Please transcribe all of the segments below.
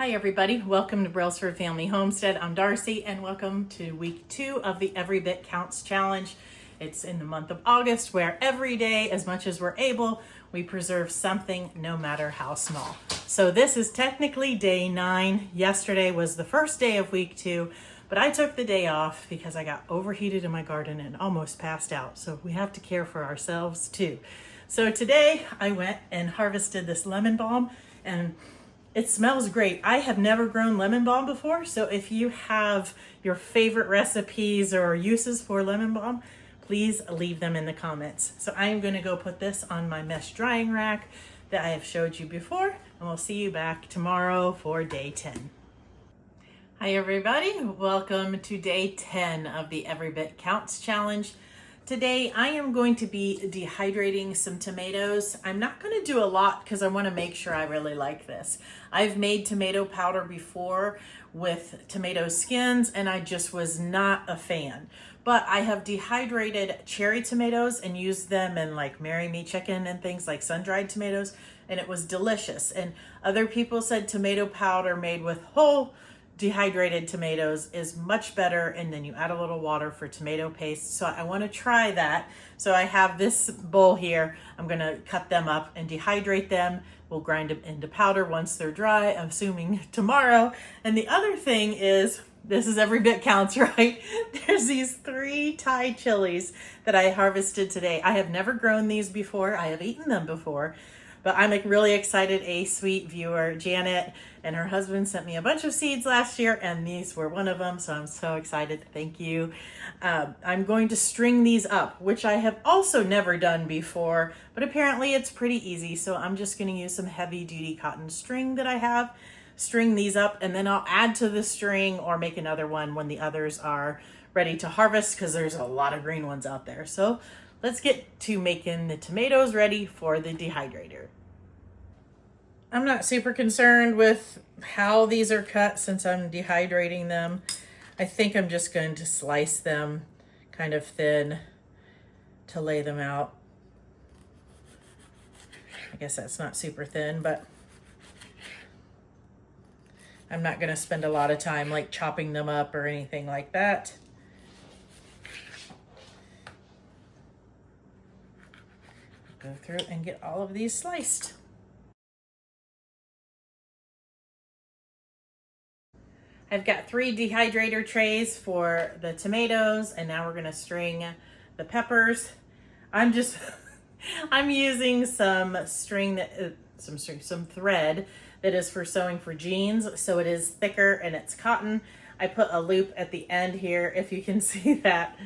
Hi everybody, welcome to Brailsford Family Homestead. I'm Darcy and welcome to week 2 of the Every Bit Counts Challenge. It's in the month of August where every day, as much as we're able, we preserve something no matter how small. So this is technically day 9. Yesterday was the first day of week 2, but I took the day off because I got overheated in my garden and almost passed out. So we have to care for ourselves too. So today I went and harvested this lemon balm and it smells great. I have never grown lemon balm before, so if you have your favorite recipes or uses for lemon balm, please leave them in the comments. So I am going to go put this on my mesh drying rack that I have showed you before, and we'll see you back tomorrow for day 10. Hi everybody, welcome to day 10 of the Every Bit Counts Challenge. Today I am going to be dehydrating some tomatoes. I'm not going to do a lot because I want to make sure I really like this. I've made tomato powder before with tomato skins and I just was not a fan. But I have dehydrated cherry tomatoes and used them in like Marry Me chicken and things like sun-dried tomatoes, and it was delicious. And other people said tomato powder made with whole dehydrated tomatoes is much better, and then you add a little water for tomato paste. So I want to try that. So I have this bowl here. I'm going to cut them up and dehydrate them. We'll grind them into powder once they're dry, I'm assuming tomorrow. And the other thing is, this is Every Bit Counts, right? There's these 3 Thai chilies that I harvested today. I have never grown these before. I have eaten them before. But I'm really excited. A sweet viewer, Janet, and her husband sent me a bunch of seeds last year, and these were one of them, so I'm so excited. Thank you. I'm going to string these up, which I have also never done before, but apparently it's pretty easy, so I'm just going to use some heavy-duty cotton string that I have, string these up, and then I'll add to the string or make another one when the others are ready to harvest, because there's a lot of green ones out there. So let's get to making the tomatoes ready for the dehydrator. I'm not super concerned with how these are cut since I'm dehydrating them. I think I'm just going to slice them kind of thin to lay them out. I guess that's not super thin, but I'm not going to spend a lot of time like chopping them up or anything like that. Go through and get all of these sliced. I've got 3 dehydrator trays for the tomatoes, and now we're gonna string the peppers. I'm using some string that some thread that is for sewing for jeans, so it is thicker and it's cotton. I put a loop at the end here, if you can see that.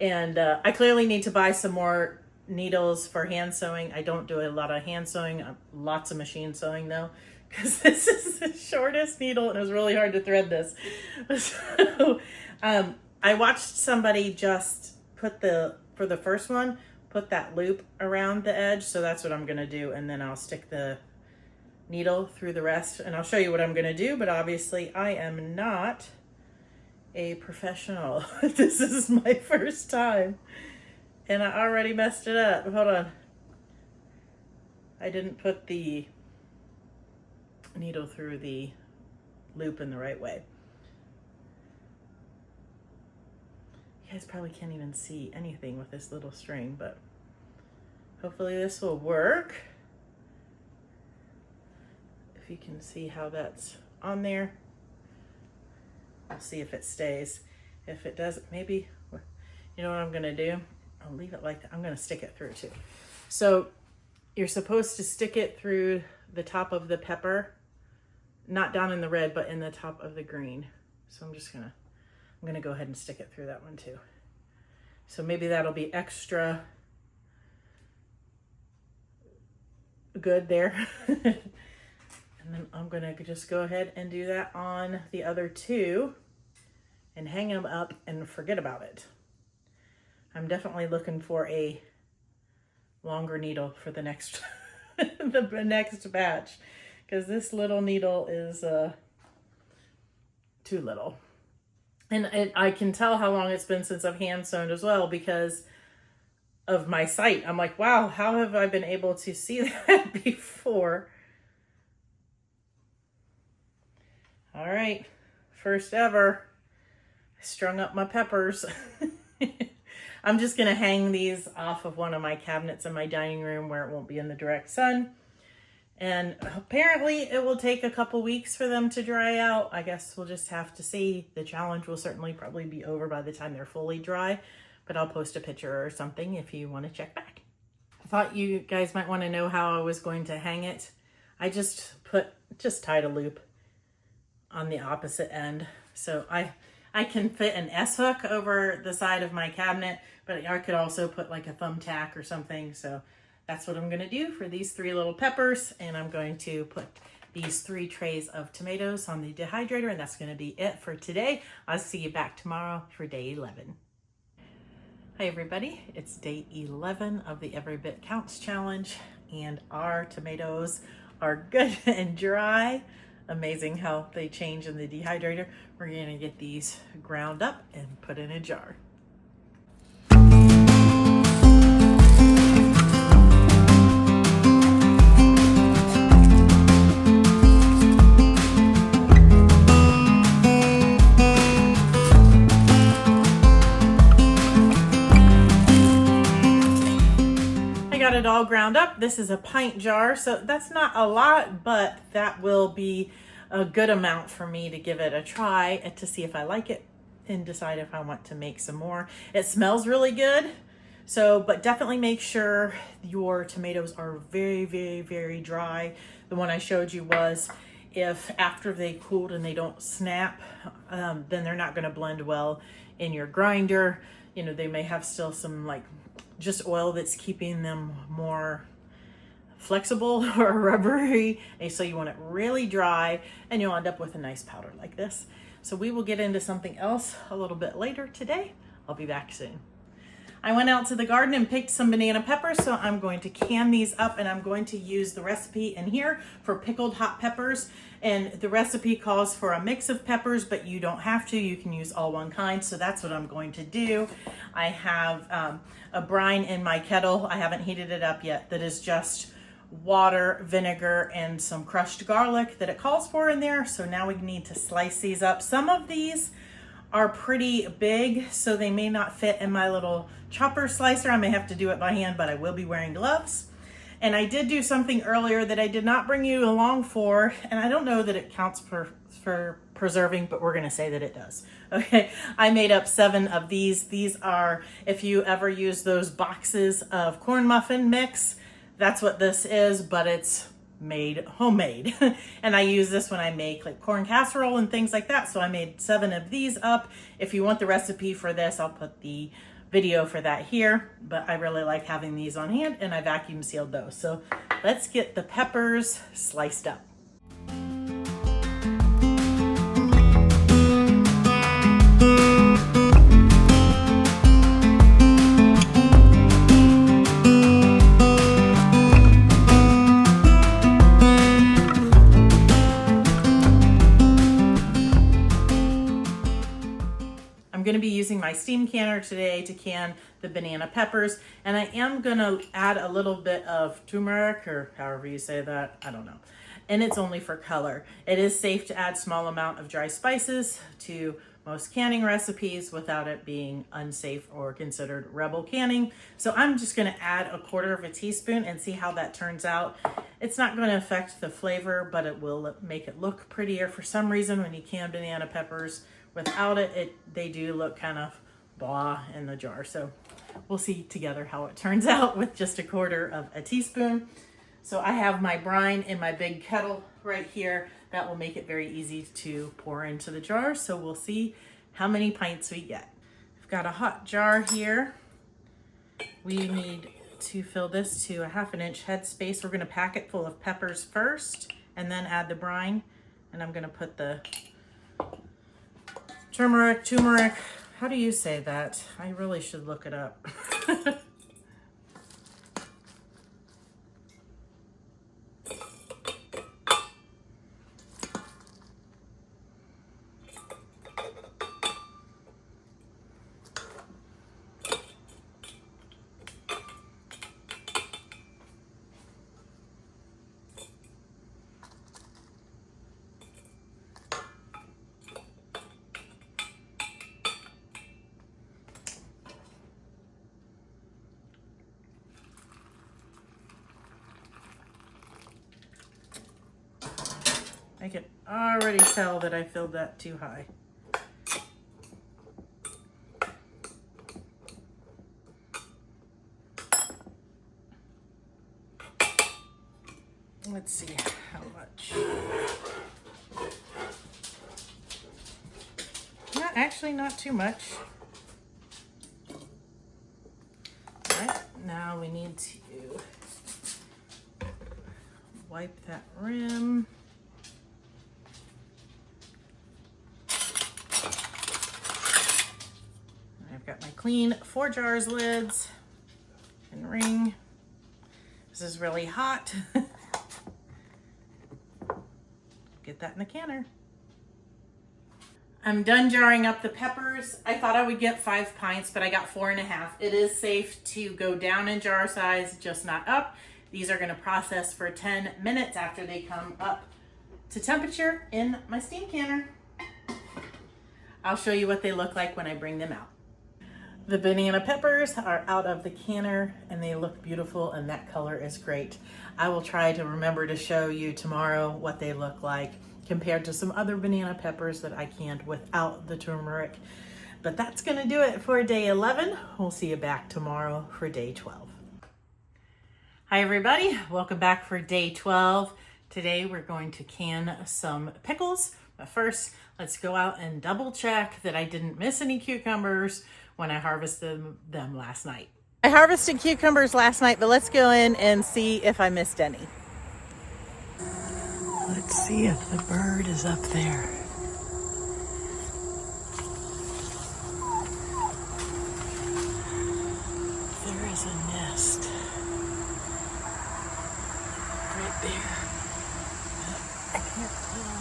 And I clearly need to buy some more needles for hand sewing. I don't do a lot of hand sewing, lots of machine sewing though, because this is the shortest needle and it was really hard to thread this. So I watched somebody just put for the first one, put that loop around the edge. So that's what I'm gonna do. And then I'll stick the needle through the rest and I'll show you what I'm gonna do. But obviously I am not a professional. This is my first time. And I already messed it up. Hold on. I didn't put the needle through the loop in the right way. You guys probably can't even see anything with this little string, but hopefully this will work. If you can see how that's on there. We'll see if it stays. If it doesn't, maybe, you know what I'm gonna do? I'll leave it like that. I'm gonna stick it through too. So you're supposed to stick it through the top of the pepper, not down in the red, but in the top of the green. So I'm gonna go ahead and stick it through that one too. So maybe that'll be extra good there. And then I'm gonna just go ahead and do that on the other 2 and hang them up and forget about it. I'm definitely looking for a longer needle for the next the next batch, because this little needle is too little. And I can tell how long it's been since I've hand sewn as well because of my sight. I'm like, wow, how have I been able to see that before? All right, first ever, I strung up my peppers. I'm just gonna hang these off of one of my cabinets in my dining room where it won't be in the direct sun. And apparently it will take a couple weeks for them to dry out. I guess we'll just have to see. The challenge will certainly probably be over by the time they're fully dry, but I'll post a picture or something if you want to check back. I thought you guys might want to know how I was going to hang it. I just tied a loop on the opposite end. So I can fit an S-hook over the side of my cabinet, but I could also put like a thumbtack or something. So that's what I'm gonna do for these 3 little peppers. And I'm going to put these 3 trays of tomatoes on the dehydrator, and that's gonna be it for today. I'll see you back tomorrow for day 11. Hi everybody, it's day 11 of the Every Bit Counts challenge, and our tomatoes are good and dry. Amazing how they change in the dehydrator. We're gonna get these ground up and put in a jar. Got it all ground up. This is a pint jar, so that's not a lot, but that will be a good amount for me to give it a try and to see if I like it and decide if I want to make some more. It smells really good, so but definitely make sure your tomatoes are very, very, very dry. The one I showed you was if after they cooled and they don't snap, then they're not going to blend well in your grinder. You know, they may have still some like just oil that's keeping them more flexible or rubbery. And so you want it really dry and you'll end up with a nice powder like this. So we will get into something else a little bit later today. I'll be back soon. I went out to the garden and picked some banana peppers, so I'm going to can these up and I'm going to use the recipe in here for pickled hot peppers. And the recipe calls for a mix of peppers, but you don't have to. You can use all one kind, so that's what I'm going to do. I have a brine in my kettle. I haven't heated it up yet. That is just water, vinegar, and some crushed garlic that it calls for in there. So now we need to slice these up. Some of these are pretty big, so they may not fit in my little chopper slicer. I may have to do it by hand, but I will be wearing gloves. And I did do something earlier that I did not bring you along for, and I don't know that it counts for preserving, but we're gonna say that it does. Okay, I made up 7 of these. These are, if you ever use those boxes of corn muffin mix, that's what this is, but it's made homemade. And I use this when I make like corn casserole and things like that. So I made 7 of these up. If you want the recipe for this, I'll put the video for that here, but I really like having these on hand and I vacuum sealed those. So let's get the peppers sliced up. I'm going to be using my steam canner today to can the banana peppers, and I am going to add a little bit of turmeric, or however you say that, I don't know, and it's only for color. It is safe to add small amount of dry spices to most canning recipes without it being unsafe or considered rebel canning. So I'm just going to add 1/4 teaspoon and see how that turns out. It's not going to affect the flavor, but it will make it look prettier. For some reason, when you can banana peppers, without it, they do look kind of blah in the jar. So we'll see together how it turns out with just 1/4 teaspoon. So I have my brine in my big kettle right here. That will make it very easy to pour into the jar. So we'll see how many pints we get. I've got a hot jar here. We need to fill this to a 1/2 inch headspace. We're gonna pack it full of peppers first and then add the brine. And I'm gonna put the turmeric, how do you say that? I really should look it up. I can already tell that I filled that too high. Let's see how much. Actually not too much. All right, now we need to wipe that rim. I've got my clean 4 jars lids and ring. This is really hot. Get that in the canner. I'm done jarring up the peppers. I thought I would get 5 pints, but I got 4.5. It is safe to go down in jar size, just not up. These are gonna process for 10 minutes after they come up to temperature in my steam canner. I'll show you what they look like when I bring them out. The banana peppers are out of the canner and they look beautiful, and that color is great. I will try to remember to show you tomorrow what they look like compared to some other banana peppers that I canned without the turmeric. But that's gonna do it for day 11. We'll see you back tomorrow for day 12. Hi everybody, welcome back for day 12. Today we're going to can some pickles. But first, let's go out and double check that I didn't miss any cucumbers when I harvested them last night. I harvested cucumbers last night, but let's go in and see if I missed any. Let's see if the bird is up there. There is a nest right there. I can't tell.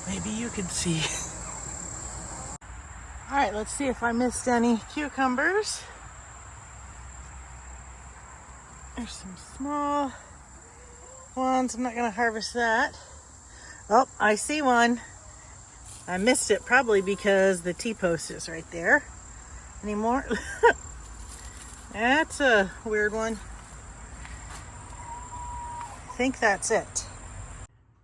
Maybe you can see. All right, let's see if I missed any cucumbers. There's some small ones. I'm not gonna harvest that. Oh, I see one. I missed it probably because the T-post is right there. Any more? That's a weird one. I think that's it.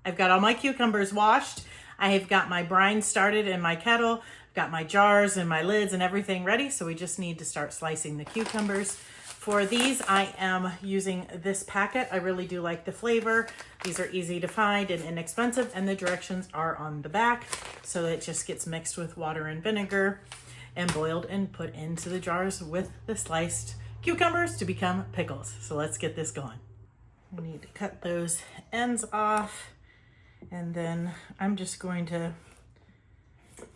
I've got all my cucumbers washed. I have got my brine started in my kettle. Got my jars and my lids and everything ready, so we just need to start slicing the cucumbers. For these, I am using this packet. I really do like the flavor. These are easy to find and inexpensive, and the directions are on the back. So it just gets mixed with water and vinegar and boiled and put into the jars with the sliced cucumbers to become pickles. So let's get this going. We need to cut those ends off, and then I'm just going to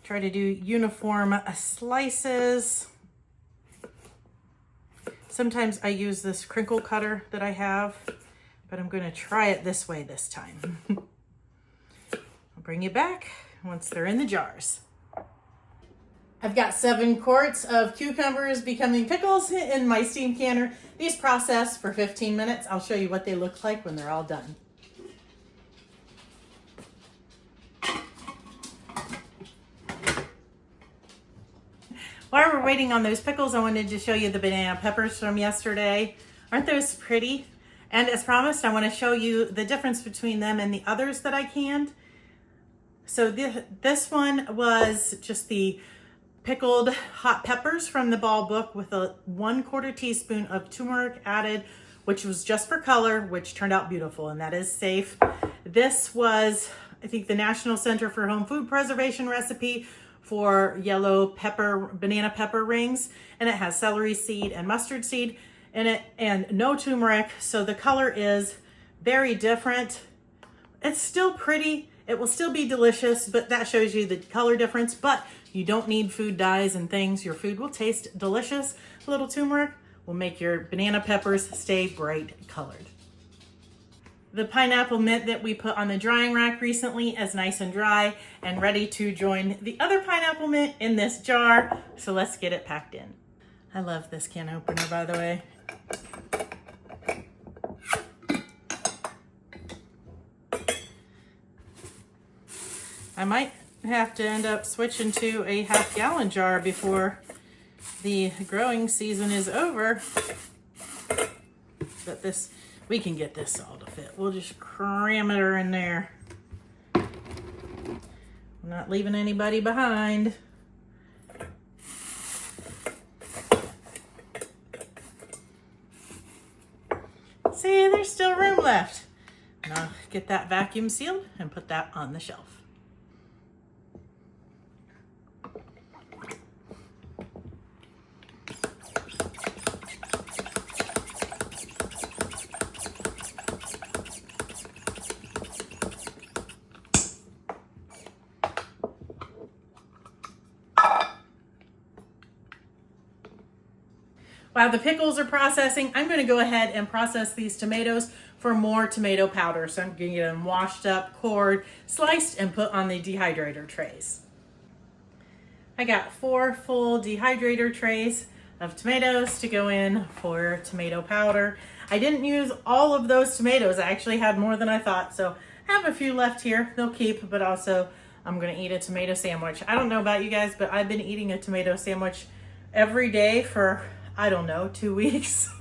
try to do uniform slices. Sometimes I use this crinkle cutter that I have, but I'm going to try it this way this time. I'll bring you back once they're in the jars. I've got 7 quarts of cucumbers becoming pickles in my steam canner. These process for 15 minutes. I'll show you what they look like when they're all done. While we're waiting on those pickles, I wanted to show you the banana peppers from yesterday. Aren't those pretty? And as promised, I want to show you the difference between them and the others that I canned. So this one was just the pickled hot peppers from the Ball book with a 1/4 teaspoon of turmeric added, which was just for color, which turned out beautiful, and that is safe. This was, I think, the National Center for Home Food Preservation recipe for yellow pepper, banana pepper rings, and it has celery seed and mustard seed in it and no turmeric, so the color is very different. It's still pretty, it will still be delicious, but that shows you the color difference. But you don't need food dyes and things. Your food will taste delicious. A little turmeric will make your banana peppers stay bright colored. The pineapple mint that we put on the drying rack recently is nice and dry and ready to join the other pineapple mint in this jar. So let's get it packed in. I love this can opener, by the way. I might have to end up switching to a 1/2 gallon jar before the growing season is over, but we can get this all to fit. We'll just cram it in there. I'm not leaving anybody behind. See, there's still room left. Now get that vacuum sealed and put that on the shelf. While the pickles are processing, I'm going to go ahead and process these tomatoes for more tomato powder. So I'm going to get them washed up, cored, sliced, and put on the dehydrator trays. I got 4 full dehydrator trays of tomatoes to go in for tomato powder. I didn't use all of those tomatoes. I actually had more than I thought, so I have a few left here. They'll keep, but also I'm going to eat a tomato sandwich. I don't know about you guys, but I've been eating a tomato sandwich every day for, I don't know, 2 weeks.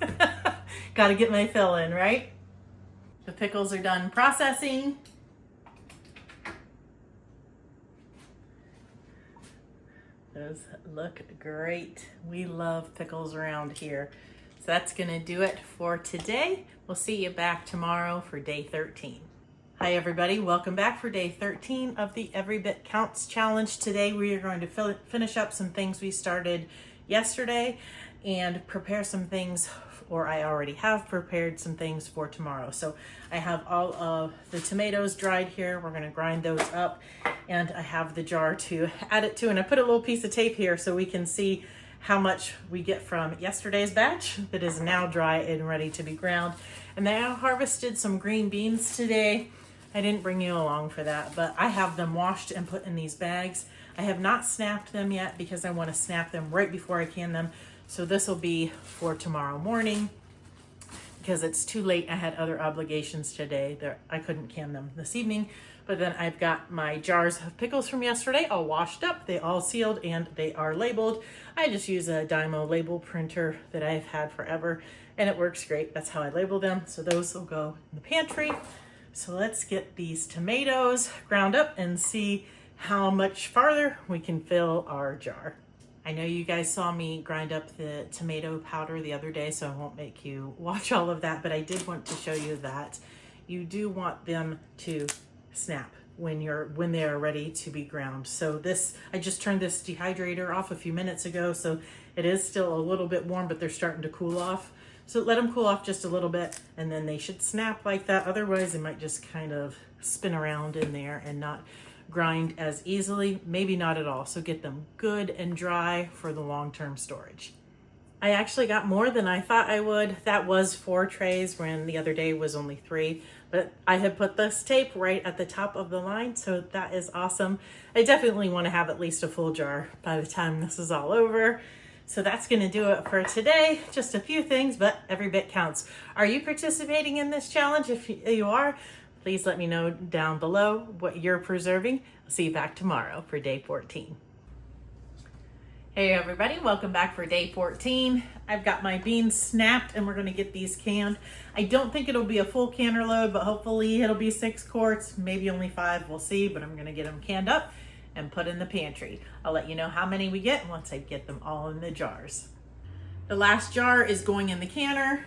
Got to get my fill in, right? The pickles are done processing. Those look great. We love pickles around here. So that's gonna do it for today. We'll see you back tomorrow for day 13. Hi everybody, welcome back for day 13 of the Every Bit Counts Challenge. Today we are going to finish up some things we started yesterday and prepare some things, or I already have prepared some things for tomorrow. So I have all of the tomatoes dried here. We're gonna grind those up, and I have the jar to add it to, and I put a little piece of tape here so we can see how much we get from yesterday's batch that is now dry and ready to be ground. And then I harvested some green beans today. I didn't bring you along for that, but I have them washed and put in these bags. I have not snapped them yet because I want to snap them right before I can them. So this will be for tomorrow morning because it's too late. I had other obligations today that I couldn't can them this evening. But then I've got my jars of pickles from yesterday all washed up. They all sealed and they are labeled. I just use a Dymo label printer that I've had forever and it works great. That's how I label them. So those will go in the pantry. So let's get these tomatoes ground up and see how much farther we can fill our jar. I know you guys saw me grind up the tomato powder the other day, so I won't make you watch all of that, but I did want to show you that you do want them to snap when they are ready to be ground. So this, I just turned this dehydrator off a few minutes ago, so it is still a little bit warm, but they're starting to cool off. So let them cool off just a little bit, and then they should snap like that. Otherwise, they might just kind of spin around in there and not grind as easily, maybe not at all. So get them good and dry for the long-term storage. I actually got more than I thought I would. That was 4 trays when the other day was only 3, but I had put this tape right at the top of the line, so that is awesome. I definitely want to have at least a full jar by the time this is all over. So that's going to do it for today. Just a few things, but every bit counts. Are you participating in this challenge? If you are, please let me know down below what you're preserving. I'll see you back tomorrow for day 14. Hey everybody, welcome back for day 14. I've got my beans snapped and we're gonna get these canned. I don't think it'll be a full canner load, but hopefully it'll be 6 quarts, maybe only 5, we'll see, but I'm gonna get them canned up and put in the pantry. I'll let you know how many we get once I get them all in the jars. The last jar is going in the canner.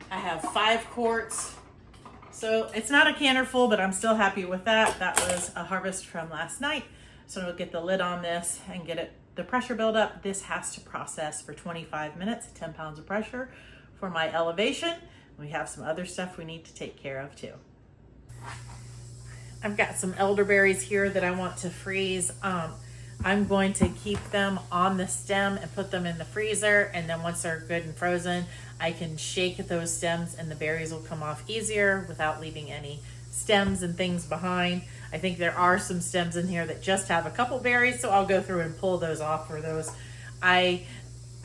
I have 5 quarts. So it's not a canner full, but I'm still happy with that. That was a harvest from last night. So we'll get the lid on this and get the pressure build up. This has to process for 25 minutes, 10 pounds of pressure for my elevation. We have some other stuff we need to take care of too. I've got some elderberries here that I want to freeze. I'm going to keep them on the stem and put them in the freezer. And then once they're good and frozen, I can shake those stems and the berries will come off easier without leaving any stems and things behind. I think there are some stems in here that just have a couple berries, so I'll go through and pull those off for those. I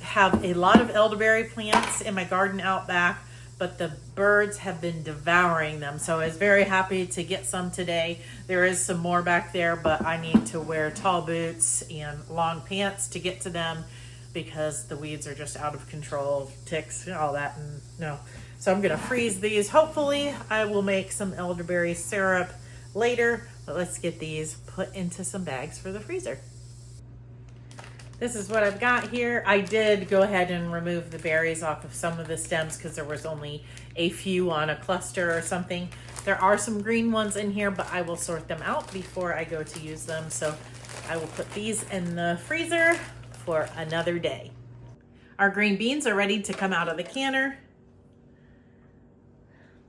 have a lot of elderberry plants in my garden out back, but the birds have been devouring them. So I was very happy to get some today. There is some more back there, but I need to wear tall boots and long pants to get to them because the weeds are just out of control, ticks and all that. And no. So I'm gonna freeze these. Hopefully I will make some elderberry syrup later, but let's get these put into some bags for the freezer. This is what I've got here. I did go ahead and remove the berries off of some of the stems because there was only a few on a cluster or something. There are some green ones in here, but I will sort them out before I go to use them. So I will put these in the freezer for another day. Our green beans are ready to come out of the canner.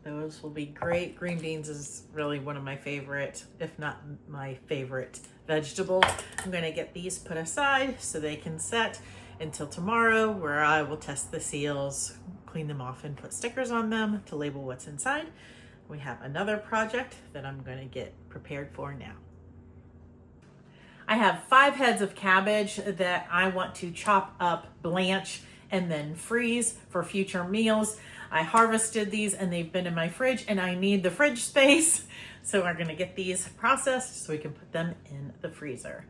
Those will be great. Green beans is really one of my favorite, if not my favorite vegetable. I'm gonna get these put aside so they can set until tomorrow, where I will test the seals, clean them off and put stickers on them to label what's inside. We have another project that I'm gonna get prepared for now. I have 5 heads of cabbage that I want to chop up, blanch, and then freeze for future meals. I harvested these and they've been in my fridge and I need the fridge space. So we're gonna get these processed so we can put them in the freezer.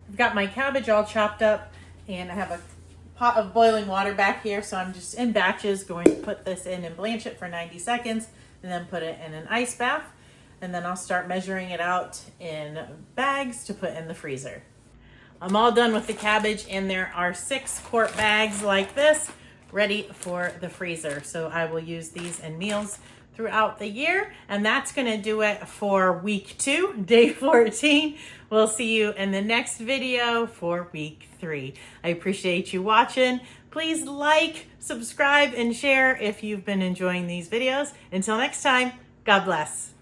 I've got my cabbage all chopped up and I have a pot of boiling water back here. So I'm just in batches going to put this in and blanch it for 90 seconds and then put it in an ice bath. And then I'll start measuring it out in bags to put in the freezer. I'm all done with the cabbage and there are 6 quart bags like this ready for the freezer. So I will use these in meals throughout the year. And that's gonna do it for week 2, day 14. We'll see you in the next video for week 3. I appreciate you watching. Please like, subscribe, and share if you've been enjoying these videos. Until next time, God bless.